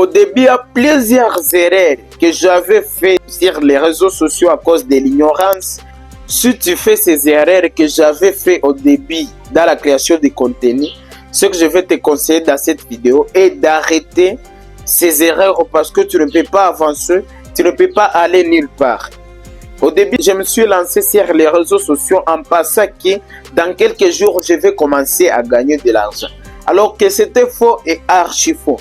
Au début, il y a plusieurs erreurs que j'avais fait sur les réseaux sociaux à cause de l'ignorance. Si tu fais ces erreurs que j'avais fait au début dans la création de contenu, ce que je vais te conseiller dans cette vidéo est d'arrêter ces erreurs parce que tu ne peux pas avancer, tu ne peux pas aller nulle part. Au début, je me suis lancé sur les réseaux sociaux en pensant que dans quelques jours, je vais commencer à gagner de l'argent. Alors que c'était faux et archi faux.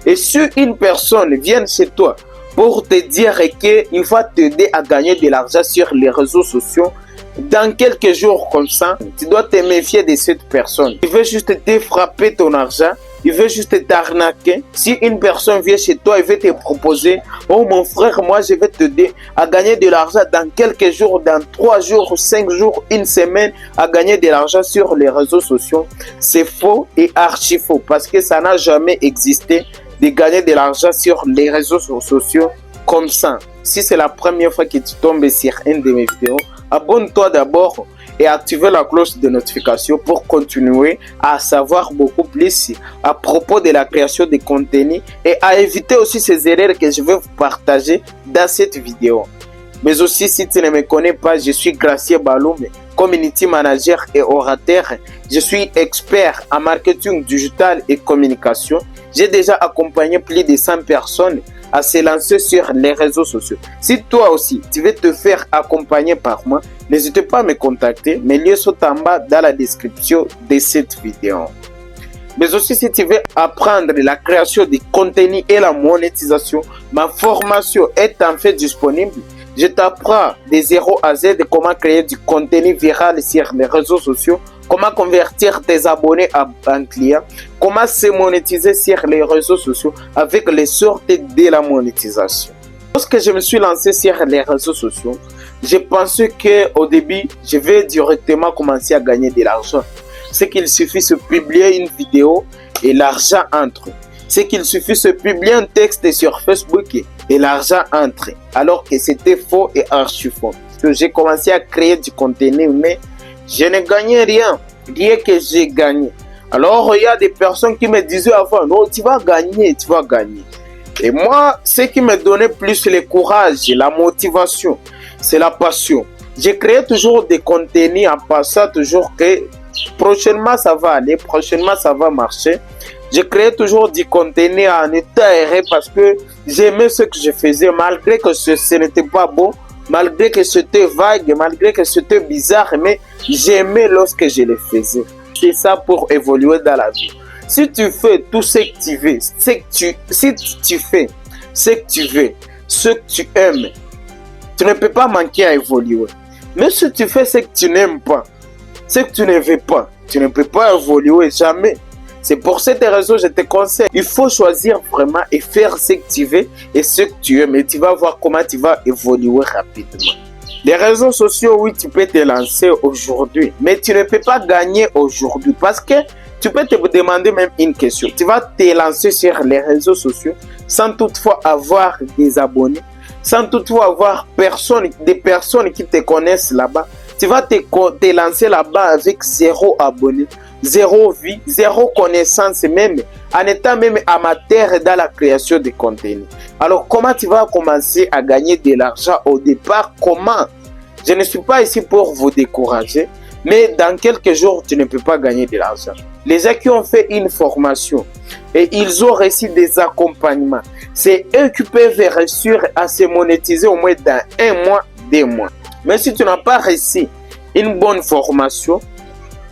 Et si une personne vient chez toi pour te dire qu'il va t'aider à gagner de l'argent sur les réseaux sociaux, dans quelques jours comme ça, tu dois te méfier de cette personne. Il veut juste te frapper ton argent, il veut juste t'arnaquer. Si une personne vient chez toi, il veut te proposer « Oh mon frère, moi je vais t'aider à gagner de l'argent dans quelques jours, dans 3 jours, 5 jours, une semaine, à gagner de l'argent sur les réseaux sociaux. » C'est faux et archi faux parce que ça n'a jamais existé de gagner de l'argent sur les réseaux sociaux comme ça. Si c'est la première fois que tu tombes sur une de mes vidéos, abonne-toi d'abord et active la cloche de notification pour continuer à savoir beaucoup plus à propos de la création de contenu et à éviter aussi ces erreurs que je vais vous partager dans cette vidéo. Mais aussi, si tu ne me connais pas, je suis Gracieux Baloum, community manager et orateur. Je suis expert en marketing digital et communication. J'ai déjà accompagné plus de 100 personnes à se lancer sur les réseaux sociaux. Si toi aussi, tu veux te faire accompagner par moi, n'hésite pas à me contacter. Mes liens sont en bas dans la description de cette vidéo. Mais aussi, si tu veux apprendre la création de contenu et la monétisation, ma formation est en fait disponible. Je t'apprends de 0 à Z comment créer du contenu viral sur les réseaux sociaux, comment convertir tes abonnés en clients, comment se monétiser sur les réseaux sociaux avec les sortes de la monétisation. Lorsque je me suis lancé sur les réseaux sociaux, j'ai pensé qu'au début, je vais directement commencer à gagner de l'argent. C'est qu'il suffit de publier une vidéo et l'argent entre. C'est qu'il suffit de publier un texte sur Facebook et l'argent entre. Alors que c'était faux et archi faux. J'ai commencé à créer du contenu, mais je ne gagnais rien. Rien que j'ai gagné. Alors, il y a des personnes qui me disaient avant, non, tu vas gagner, tu vas gagner. Et moi, ce qui me donnait plus le courage, la motivation, c'est la passion. J'ai créé toujours des contenus en pensant toujours que prochainement ça va aller, prochainement ça va marcher. Je créais toujours du contenu en état erré parce que j'aimais ce que je faisais malgré que ce n'était pas beau, malgré que c'était vague, malgré que c'était bizarre, mais j'aimais lorsque je le faisais. C'est ça pour évoluer dans la vie. Si tu fais tout ce que tu veux, si tu fais ce que tu veux, ce que tu aimes, tu ne peux pas manquer à évoluer. Mais si tu fais ce que tu n'aimes pas, ce que tu ne veux pas, tu ne peux pas évoluer jamais. C'est pour cette raison je te conseille, il faut choisir vraiment et faire ce que tu veux et ce que tu aimes et tu vas voir comment tu vas évoluer rapidement. Les réseaux sociaux, oui, tu peux te lancer aujourd'hui, mais tu ne peux pas gagner aujourd'hui parce que tu peux te demander même une question. Tu vas te lancer sur les réseaux sociaux sans toutefois avoir des abonnés, sans toutefois avoir des personnes qui te connaissent là-bas. Tu vas te lancer là-bas avec 0 abonnés, 0 vie, 0 connaissance même, en étant même amateur dans la création de contenu. Alors, comment tu vas commencer à gagner de l'argent au départ? Comment? Je ne suis pas ici pour vous décourager, mais dans quelques jours, tu ne peux pas gagner de l'argent. Les gens qui ont fait une formation et ils ont reçu des accompagnements, c'est eux qui peuvent réussir à se monétiser au moins dans 1 mois, 2 mois. Mais si tu n'as pas reçu une bonne formation,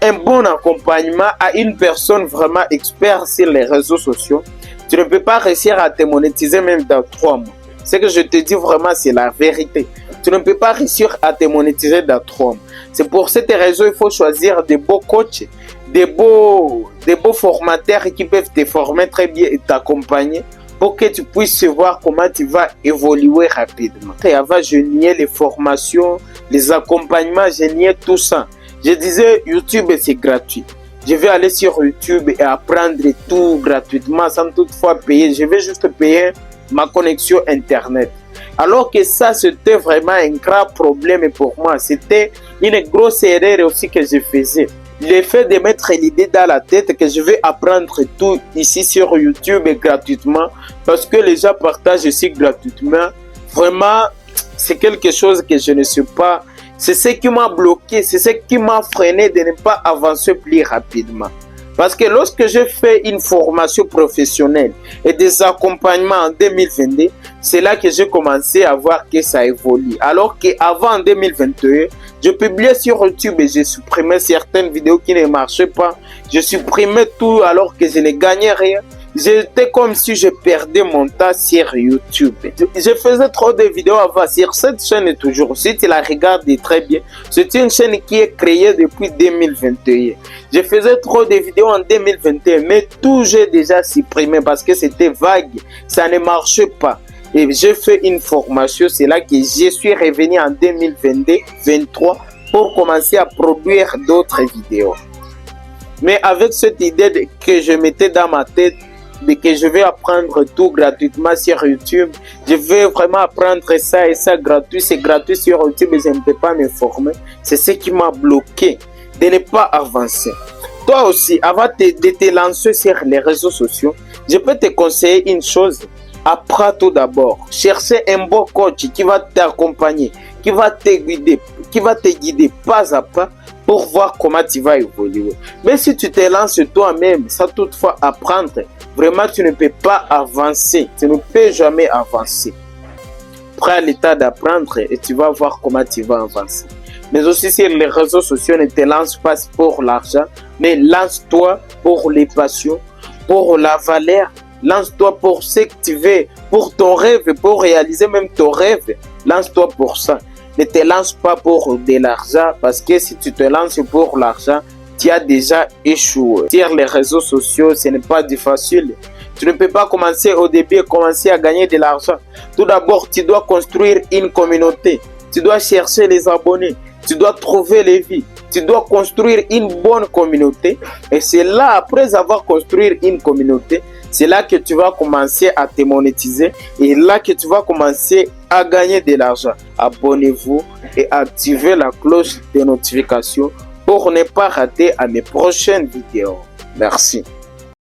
un bon accompagnement à une personne vraiment experte sur les réseaux sociaux, tu ne peux pas réussir à te monétiser même dans 3 mois. Ce que je te dis vraiment, c'est la vérité. Tu ne peux pas réussir à te monétiser dans 3 mois. C'est pour cette raison qu'il faut choisir des beaux coachs, des beaux formateurs qui peuvent te former très bien et t'accompagner pour que tu puisses voir comment tu vas évoluer rapidement. Et avant, je niais les formations, les accompagnements, je niais tout ça. Je disais, YouTube, c'est gratuit. Je vais aller sur YouTube et apprendre tout gratuitement sans toutefois payer. Je vais juste payer ma connexion Internet. Alors que ça, c'était vraiment un grave problème pour moi. C'était une grosse erreur aussi que je faisais. le fait de mettre l'idée dans la tête que je vais apprendre tout ici sur YouTube gratuitement, parce que les gens partagent ici gratuitement, vraiment, c'est quelque chose que je ne sais pas. C'est ce qui m'a bloqué, c'est ce qui m'a freiné de ne pas avancer plus rapidement. Parce que lorsque j'ai fait une formation professionnelle et des accompagnements en 2022, c'est là que j'ai commencé à voir que ça évolue. Alors qu'avant en 2021, je publiais sur YouTube et je supprimais certaines vidéos qui ne marchaient pas. Je supprimais tout alors que je ne gagnais rien. J'étais comme si je perdais mon temps sur YouTube. Je faisais trop de vidéos avant sur cette chaîne toujours. Si tu la regardes très bien, c'est une chaîne qui est créée depuis 2021. Je faisais trop de vidéos en 2021, mais tout j'ai déjà supprimé parce que c'était vague. Ça ne marchait pas. Et j'ai fait une formation, c'est là que je suis revenu en 2022-2023 pour commencer à produire d'autres vidéos. Mais avec cette idée que je mettais dans ma tête, de que je vais apprendre tout gratuitement sur YouTube, je vais vraiment apprendre ça et ça gratuit, c'est gratuit sur YouTube et je ne peux pas me former. C'est ce qui m'a bloqué de ne pas avancer. Toi aussi, avant de te lancer sur les réseaux sociaux, je peux te conseiller une chose. Apprends tout d'abord. Cherchez un bon coach qui va t'accompagner, qui va te guider pas à pas pour voir comment tu vas évoluer. Mais si tu te lances toi-même sans toutefois apprendre, vraiment tu ne peux pas avancer. Tu ne peux jamais avancer. Prends le temps d'apprendre et tu vas voir comment tu vas avancer. Mais aussi sur les réseaux sociaux, ne te lance pas pour l'argent, mais lance-toi pour les passions, pour la valeur. Lance-toi pour ce que tu veux, pour ton rêve, pour réaliser même ton rêve. Lance-toi pour ça. Ne te lance pas pour de l'argent, parce que si tu te lances pour l'argent, tu as déjà échoué. Sur les réseaux sociaux, ce n'est pas du facile. Tu ne peux pas commencer au début et commencer à gagner de l'argent. Tout d'abord, tu dois construire une communauté. Tu dois chercher les abonnés. Tu dois trouver les vies. Tu dois construire une bonne communauté. Et c'est là, après avoir construit une communauté, c'est là que tu vas commencer à te monétiser et là que tu vas commencer à gagner de l'argent. Abonnez-vous et activez la cloche de notification pour ne pas rater à mes prochaines vidéos. Merci.